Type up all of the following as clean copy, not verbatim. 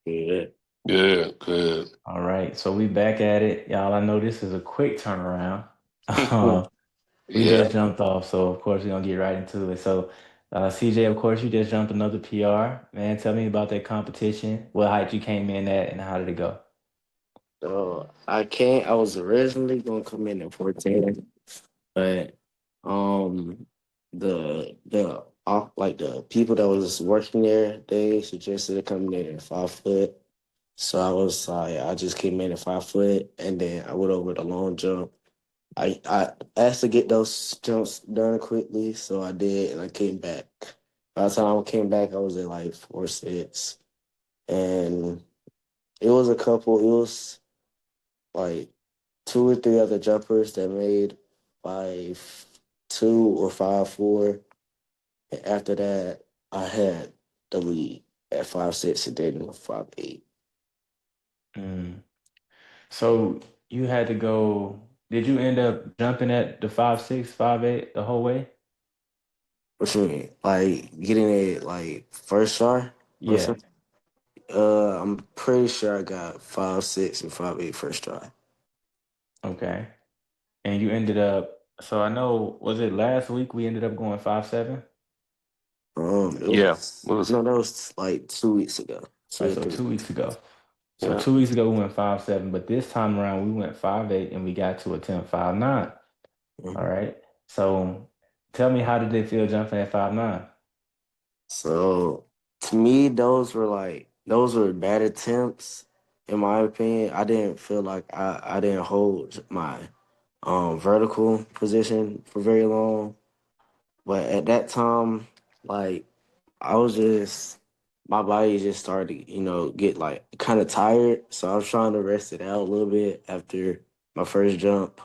Good. Good, good. All right, so we back at it, y'all. I know this is a quick turnaround. Uh, we Yeah. just jumped off, so of course we're gonna get right into it. So, CJ, of course, you just jumped another PR. Man, tell me about that competition. What height you came in at, and how did it go? So I can't. I was originally gonna come in at 14, but the people that was working there, they suggested coming in at 5 foot. So I was like, I just came in at 5 foot, and then I went over the long jump. I asked to get those jumps done quickly, so I did, and I came back. By the time I came back, I was at like 4'6", and it was a couple. It was like two or three other jumpers that made 5'2" or 5'4". And after that, I had the lead at 5'6" and then 5'8". Mm. So you had to go. Did you end up jumping at the 5'6", 5'8" the whole way? What you mean? Like getting it like first try or Yeah. something? I'm pretty sure I got 5'6" and 5'8" first try. Okay. And you ended up. So I know. Was it last week we ended up going 5'7"? It Yeah. was Was no, that was like 2 weeks ago, All two right. or So three. 2 weeks ago. So yeah. 2 weeks ago we went 5'7", but this time around we went 5'8", and we got to attempt 5'9". All Mhm. right. So tell me, how did it feel jumping at 5'9"? So to me, those were bad attempts. In my opinion, I didn't feel like I didn't hold my vertical position for very long. But at that time, like I was just my body just started, get like kind of tired. So I was trying to rest it out a little bit after my first jump.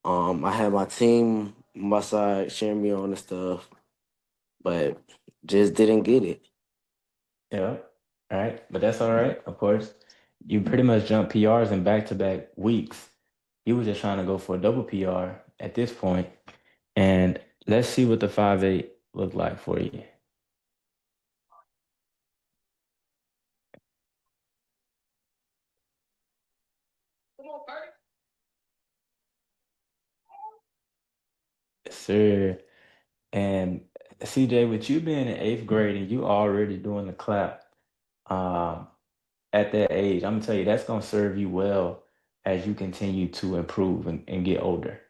I had my team on my side cheering me on and stuff, but just didn't get it. Yeah. All right. But that's all right. Of course, you pretty much jumped PRs in back-to-back weeks. You were just trying to go for a double PR at this point. And let's see what the 5'8" looked like for you. Yes, sir. And CJ, with you being in eighth grade and you already doing the clap, um, at that age, I'm gonna tell you that's gonna serve you well as you continue to improve and get older.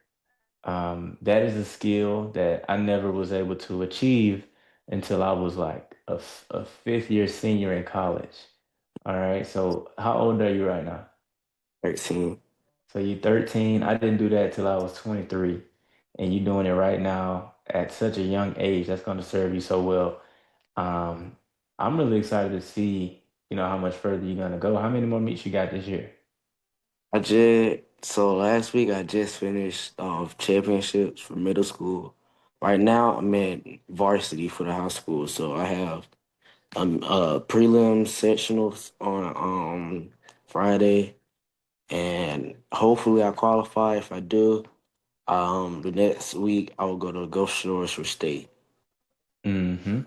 That is a skill that I never was able to achieve until I was like a fifth year senior in college. All right. So how old are you right now? 13. So you're 13. I didn't do that till I was 23. And you're doing it right now at such a young age. That's going to serve you so well. Um, I'm really excited to see, how much further you're going to go. How many more meets you got this year? So last week I just finished championships for middle school. Right now I'm in varsity for the high school, so I have prelims sectionals on Friday, and hopefully I qualify. If I do, the next week I will go to Gulf Shores for state. Mm-hmm.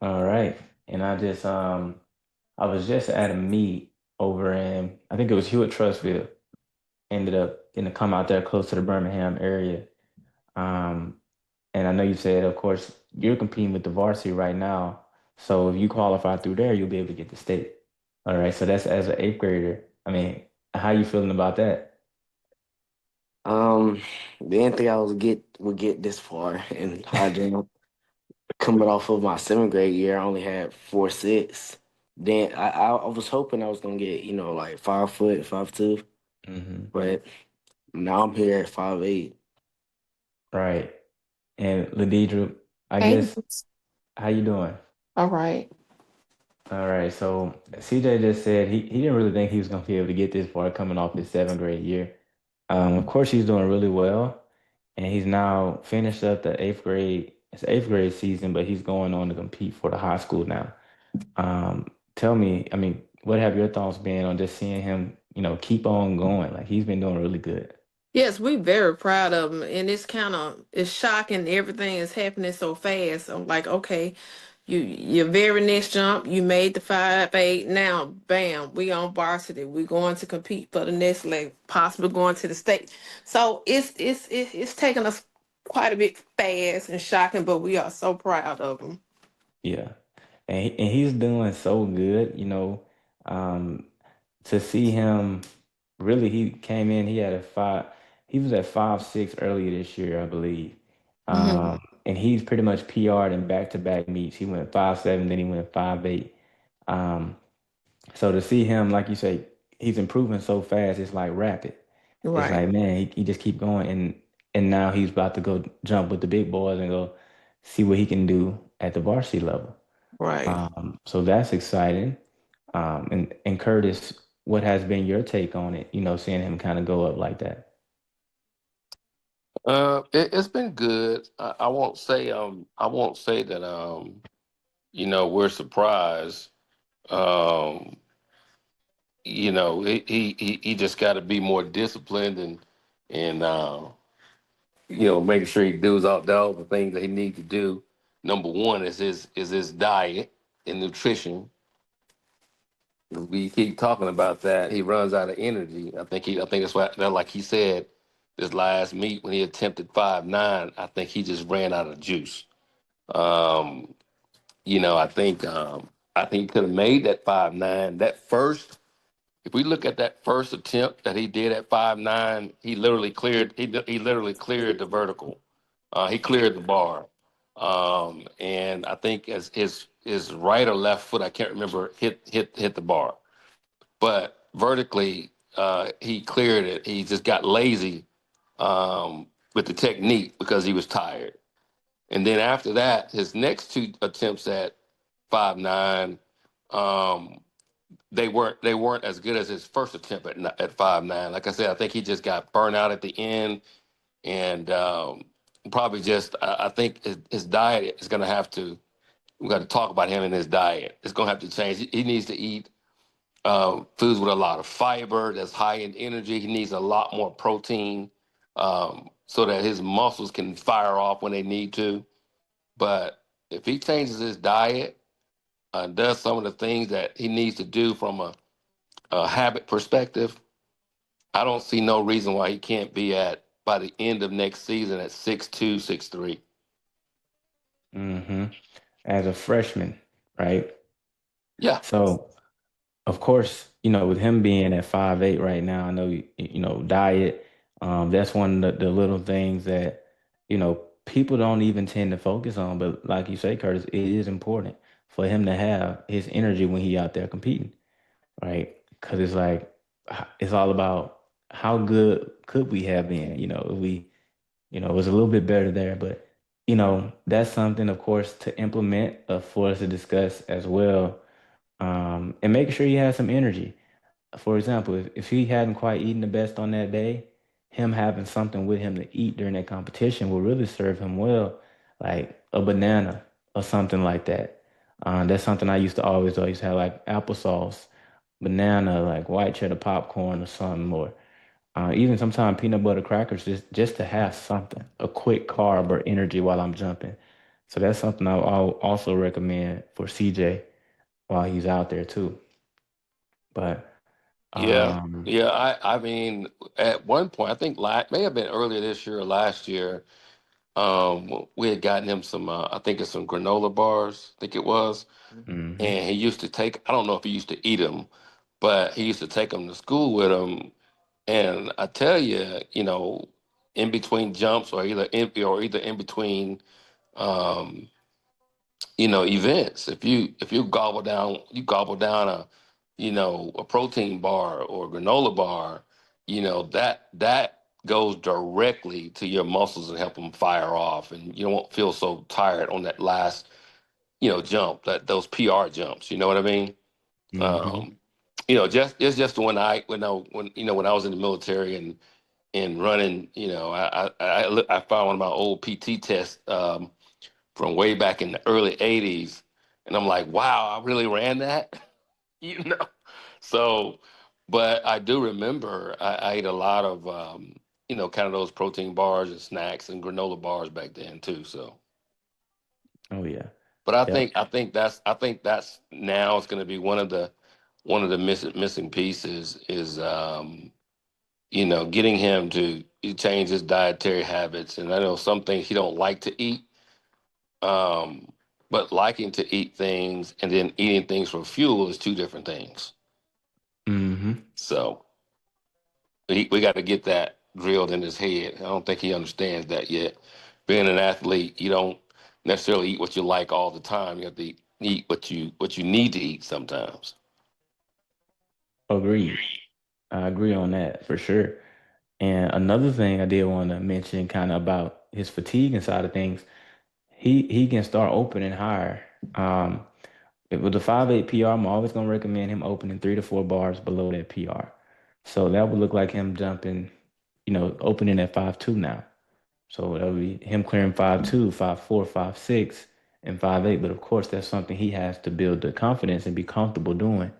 All right. And I was just at a meet over in, I think it was Hewitt Trussville. Ended up getting to come out there close to the Birmingham area. Um, and I know you said, of course, you're competing with the varsity right now. So if you qualify through there, you'll be able to get to state. All right. So that's as an eighth grader. I mean, how you feeling about that? Um, didn't think I would get this far in high jump. Coming off of my seventh grade year, I only had 4'6". Then I was hoping I was gonna get, like 5 foot, 5'2", Hmm. but now I'm here at 5'8". Right. And Ladidra, I Hey, guess, how you doing? all right. All right. So CJ just said he didn't really think he was going to be able to get this far coming off his seventh grade year. Of course, he's doing really well, and he's now finished up the eighth grade season, but he's going on to compete for the high school now. Tell me, I mean, what have your thoughts been on just seeing him, keep on going? Like he's been doing really good. Yes, we very proud of him, and it's shocking. Everything is happening so fast. I'm like, okay, Your very next jump, you made the 5'8". Now, bam, we on varsity. We going to compete for the next leg, possibly going to the state. So it's taking us quite a bit fast and shocking, but we are so proud of him. Yeah. And he's doing so good, you know. Um, to see him really, he came in, he was at 5'6" earlier this year, I believe. Hmm. And he's pretty much PR'd in back-to-back meets. He went 5'7", then he went 5'8". Um, so to see him, like you say, he's improving so fast, it's like rapid. It's Right, like, man, he just keep going, and now he's about to go jump with the big boys and go see what he can do at the varsity level. right. So that's exciting. And Curtis, what has been your take on it? You know, seeing him kind of go up like that. It's been good. I won't say that we're surprised. Um, he just got to be more disciplined and making sure he does all the things that he needs to do. Number one is his diet and nutrition. We keep talking about that. He runs out of energy. I think that's why, like he said, this last meet when he attempted 5'9", I think he just ran out of juice. Um, I think he could have made that 5'9". That first, if we look at that first attempt that he did at 5'9", he literally cleared the vertical. He cleared the bar. And I think as his right or left foot, I can't remember, hit the bar. But vertically, he cleared it. He just got lazy with the technique because he was tired. And then after that, his next two attempts at 5'9", um, they weren't as good as his first attempt at 5'9". Like I said, I think he just got burnt out at the end, and probably just I think his diet is going to have to. We got to talk about him and his diet. It's going to have to change. He needs to eat foods with a lot of fiber, that's high in energy. He needs a lot more protein so that his muscles can fire off when they need to. But if he changes his diet and does some of the things that he needs to do from a habit perspective, I don't see no reason why he can't be at by the end of next season at 6'2", 6'3". hmm As a freshman, right? Yeah, So, of course, you know, with him being at 5'8" right now, I know, you know, diet, that's one of the little things that, you know, people don't even tend to focus on. But like you say, Curtis, it is important for him to have his energy when he out there competing, right? Because it's like it's all about how good could we have been, you know, if we, you know, it was a little bit better there. But you know, that's something, of course, to implement for us to discuss as well, and make sure he has some energy. For example, if he hadn't quite eaten the best on that day, him having something with him to eat during that competition will really serve him well, like a banana or something like that. That's something I used to always have, like applesauce, banana, like white cheddar popcorn or something, or even sometimes peanut butter crackers, just to have something, a quick carb or energy while I'm jumping. So that's something I'll also recommend for CJ while he's out there too. But yeah, um, yeah. I mean, at one point, I think may have been earlier this year or last year. We had gotten him some, I think it's some granola bars, I think it was, mhm. and he used to take. I don't know if he used to eat them, but he used to take them to school with him. And I tell you, in between jumps or either in between, um, events, if you gobble down a protein bar or granola bar, that goes directly to your muscles and help them fire off, and you won't feel so tired on that last, jump, that those PR jumps. You know what I mean? Hmm. Um, just it's just when I was in the military and running, I found one of my old PT tests from way back in the early '80s, and I'm like, wow, I really ran that, you know. So, but I do remember I ate a lot of kind of those protein bars and snacks and granola bars back then too. So Oh yeah. But Yep. I think that's now it's going to be one of the missing pieces is getting him to change his dietary habits. And I know some things he don't like to eat, but liking to eat things and then eating things for fuel is two different things. Mm-hmm. So we got to get that drilled in his head. I don't think he understands that yet. Being an athlete, you don't necessarily eat what you like all the time. You have to eat what you need to eat sometimes. Agreed. I agree on that for sure. And another thing I did want to mention kind of about his fatigue side of things, he can start opening higher. Um, with the 5'8" PR, I'm always gonna recommend him opening 3 to 4 bars below that PR. So that would look like him jumping, opening at 5'2" now. So that would be him clearing 5'2", 5'4", 5'6", and 5'8". But of course, that's something he has to build the confidence and be comfortable doing.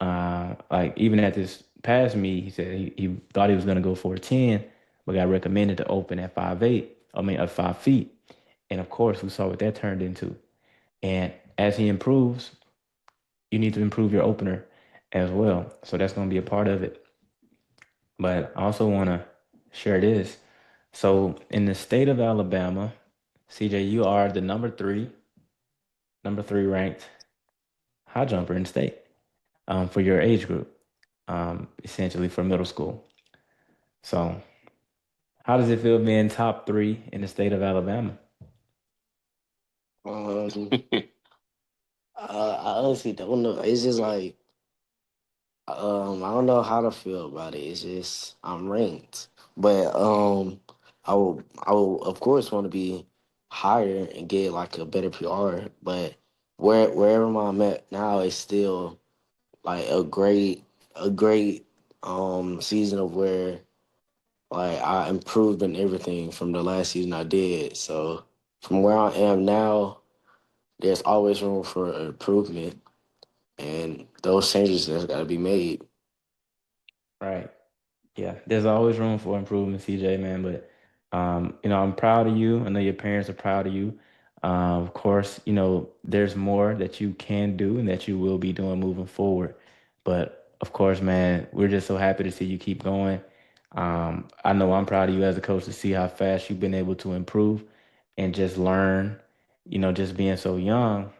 Like even at this past meet, he said he thought he was gonna go for a 10, but got recommended to open at 5'8". I mean, at 5 feet. And of course, we saw what that turned into. And as he improves, you need to improve your opener as well. So that's going to be a part of it. But I also want to share this. So in the state of Alabama, CJ, you are the number three ranked high jumper in the state for your age group, essentially for middle school. So how does it feel being top three in the state of Alabama? Um, I honestly don't know. It's just like I don't know how to feel about it. It's just I'm ranked, but I will of course want to be higher and get like a better PR. But wherever I'm at now is still like a great season of where like I improved in everything from the last season I did. So from where I am now, there's always room for improvement, and those changes that's got to be made. Right. Yeah, there's always room for improvement, CJ, man. But I'm proud of you. I know your parents are proud of you. Of course, there's more that you can do and that you will be doing moving forward. But of course, man, we're just so happy to see you keep going. I know I'm proud of you as a coach to see how fast you've been able to improve and just learn, just being so young.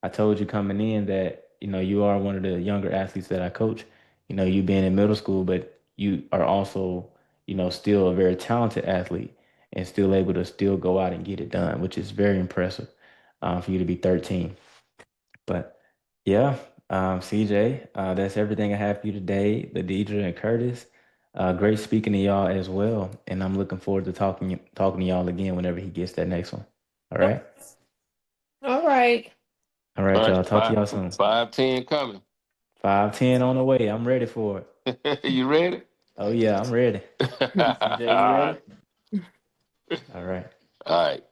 I told you coming in that, you are one of the younger athletes that I coach. You being in middle school, but you are also, still a very talented athlete and still able to still go out and get it done, which is very impressive for you to be 13. But yeah, CJ, that's everything I have for you today. Ladidra and Curtis, great speaking to y'all as well, and I'm looking forward to talking to y'all again whenever he gets that next one. All right, All right. all All right, right, y'all. Talk to y'all soon. 5'10" coming. 5:10 on the way. I'm ready for it. You ready? Oh yeah, I'm ready. All CJ, you ready? right. All right. All right.